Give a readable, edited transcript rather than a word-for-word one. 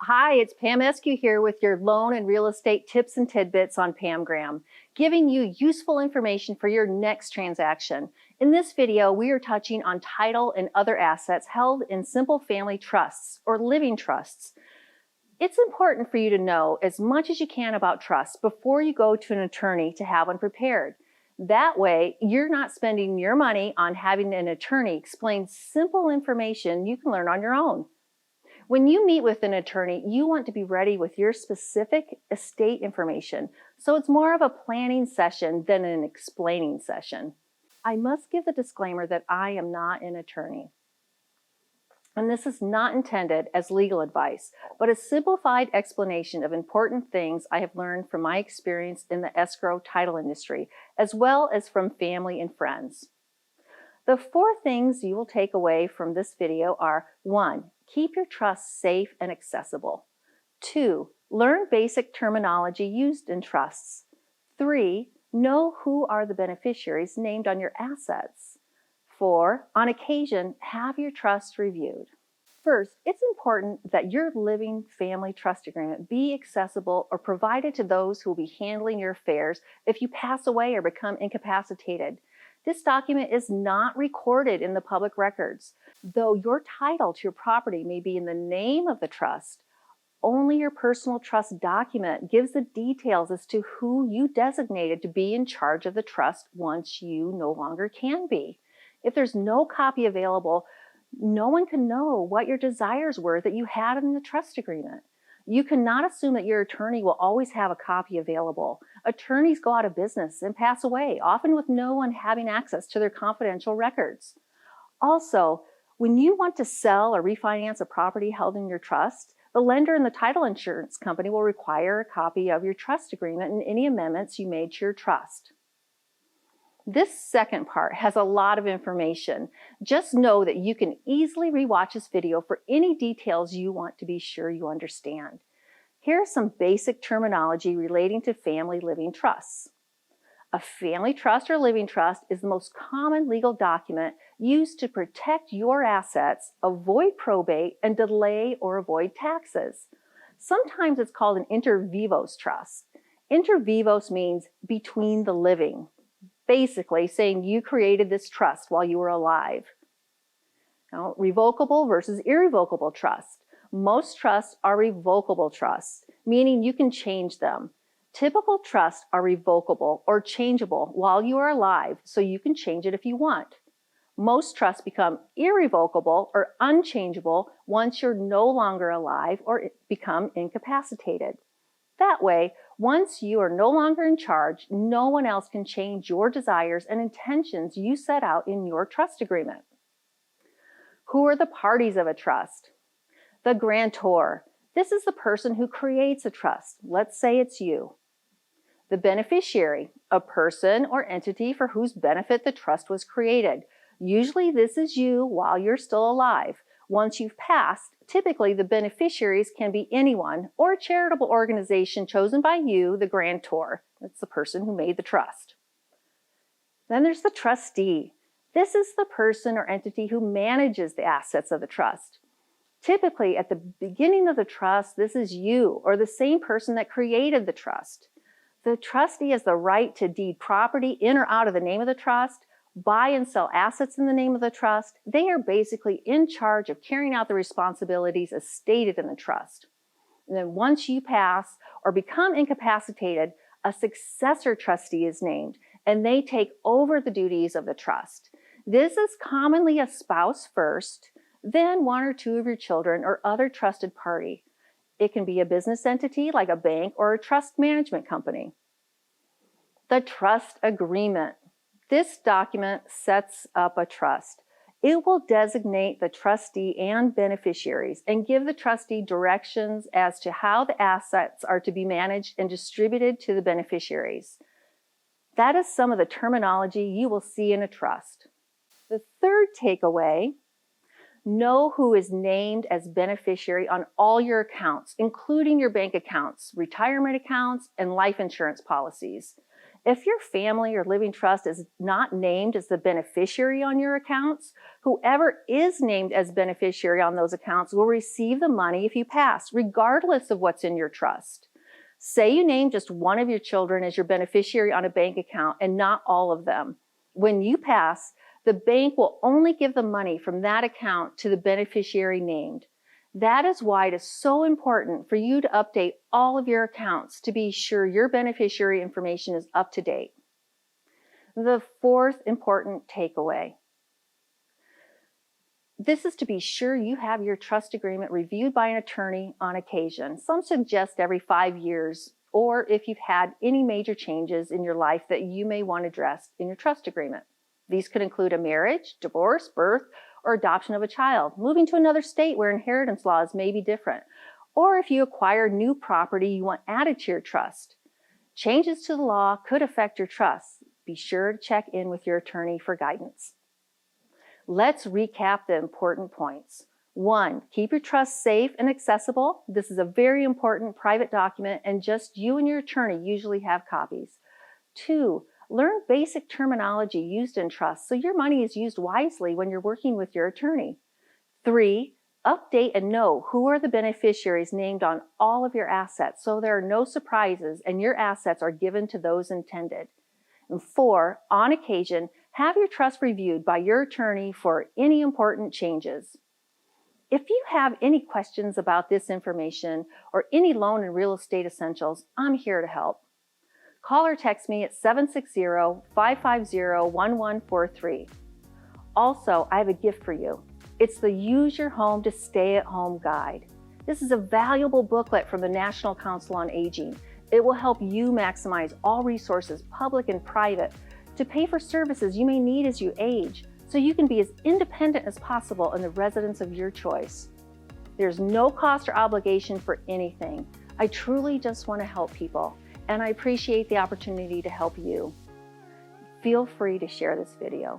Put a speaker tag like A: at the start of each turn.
A: Hi, it's Pam Eskew here with your loan and real estate tips and tidbits on Pam Graham, giving you useful information for your next transaction. In this video, we are touching on title and other assets held in simple family trusts or living trusts. It's important for you to know as much as you can about trusts before you go to an attorney to have one prepared. That way, you're not spending your money on having an attorney explain simple information you can learn on your own. When you meet with an attorney, you want to be ready with your specific estate information, so it's more of a planning session than an explaining session. I must give the disclaimer that I am not an attorney. And this is not intended as legal advice, but a simplified explanation of important things I have learned from my experience in the escrow title industry, as well as from family and friends. The 4 things you will take away from this video are: 1. Keep your trust safe and accessible. 2. Learn basic terminology used in trusts. 3. Know who are the beneficiaries named on your assets. 4. On occasion, have your trust reviewed. First, it's important that your living family trust agreement be accessible or provided to those who will be handling your affairs if you pass away or become incapacitated. This document is not recorded in the public records. Though your title to your property may be in the name of the trust, only your personal trust document gives the details as to who you designated to be in charge of the trust once you no longer can be. If there's no copy available, no one can know what your desires were that you had in the trust agreement. You cannot assume that your attorney will always have a copy available. Attorneys go out of business and pass away, often with no one having access to their confidential records. Also, when you want to sell or refinance a property held in your trust, the lender and the title insurance company will require a copy of your trust agreement and any amendments you made to your trust. This second part has a lot of information. Just know that you can easily rewatch this video for any details you want to be sure you understand. Here are some basic terminology relating to family living trusts. A family trust or living trust is the most common legal document used to protect your assets, avoid probate, and delay or avoid taxes. Sometimes it's called an inter vivos trust. Inter vivos means between the living. Basically saying you created this trust while you were alive. Now, revocable versus irrevocable trust. Most trusts are revocable trusts, meaning you can change them. Typical trusts are revocable or changeable while you are alive, so you can change it if you want. Most trusts become irrevocable or unchangeable once you're no longer alive or become incapacitated. That way, once you are no longer in charge, no one else can change your desires and intentions you set out in your trust agreement. Who are the parties of a trust? The grantor. This is the person who creates a trust. Let's say it's you. The beneficiary, a person or entity for whose benefit the trust was created. Usually this is you while you're still alive. Once you've passed, typically the beneficiaries can be anyone or a charitable organization chosen by you, the grantor. That's the person who made the trust. Then there's the trustee. This is the person or entity who manages the assets of the trust. Typically, at the beginning of the trust, this is you or the same person that created the trust. The trustee has the right to deed property in or out of the name of the trust, buy and sell assets in the name of the trust. They are basically in charge of carrying out the responsibilities as stated in the trust. And then once you pass or become incapacitated, a successor trustee is named, and they take over the duties of the trust. This is commonly a spouse first, then 1 or 2 of your children or other trusted party. It can be a business entity like a bank or a trust management company. The trust agreement. This document sets up a trust. It will designate the trustee and beneficiaries and give the trustee directions as to how the assets are to be managed and distributed to the beneficiaries. That is some of the terminology you will see in a trust. The third takeaway: know who is named as beneficiary on all your accounts, including your bank accounts, retirement accounts, and life insurance policies. If your family or living trust is not named as the beneficiary on your accounts, whoever is named as beneficiary on those accounts will receive the money if you pass, regardless of what's in your trust. Say you name just one of your children as your beneficiary on a bank account and not all of them. When you pass, the bank will only give the money from that account to the beneficiary named. That is why it is so important for you to update all of your accounts to be sure your beneficiary information is up to date. The fourth important takeaway. This is to be sure you have your trust agreement reviewed by an attorney on occasion. Some suggest every 5 years, or if you've had any major changes in your life that you may want addressed in your trust agreement. These could include a marriage, divorce, birth, or adoption of a child, moving to another state where inheritance laws may be different, or if you acquire new property you want added to your trust. Changes to the law could affect your trust. Be sure to check in with your attorney for guidance. Let's recap the important points. 1, keep your trust safe and accessible. This is a very important private document and just you and your attorney usually have copies. 2, learn basic terminology used in trust so your money is used wisely when you're working with your attorney. 3, update and know who are the beneficiaries named on all of your assets so there are no surprises and your assets are given to those intended. And 4, on occasion, have your trust reviewed by your attorney for any important changes. If you have any questions about this information or any loan and real estate essentials, I'm here to help. Call or text me at 760-550-1143. Also, I have a gift for you. It's the Use Your Home to Stay at Home Guide. This is a valuable booklet from the National Council on Aging. It will help you maximize all resources, public and private, to pay for services you may need as you age, so you can be as independent as possible in the residence of your choice. There's no cost or obligation for anything. I truly just want to help people, and I appreciate the opportunity to help you. Feel free to share this video.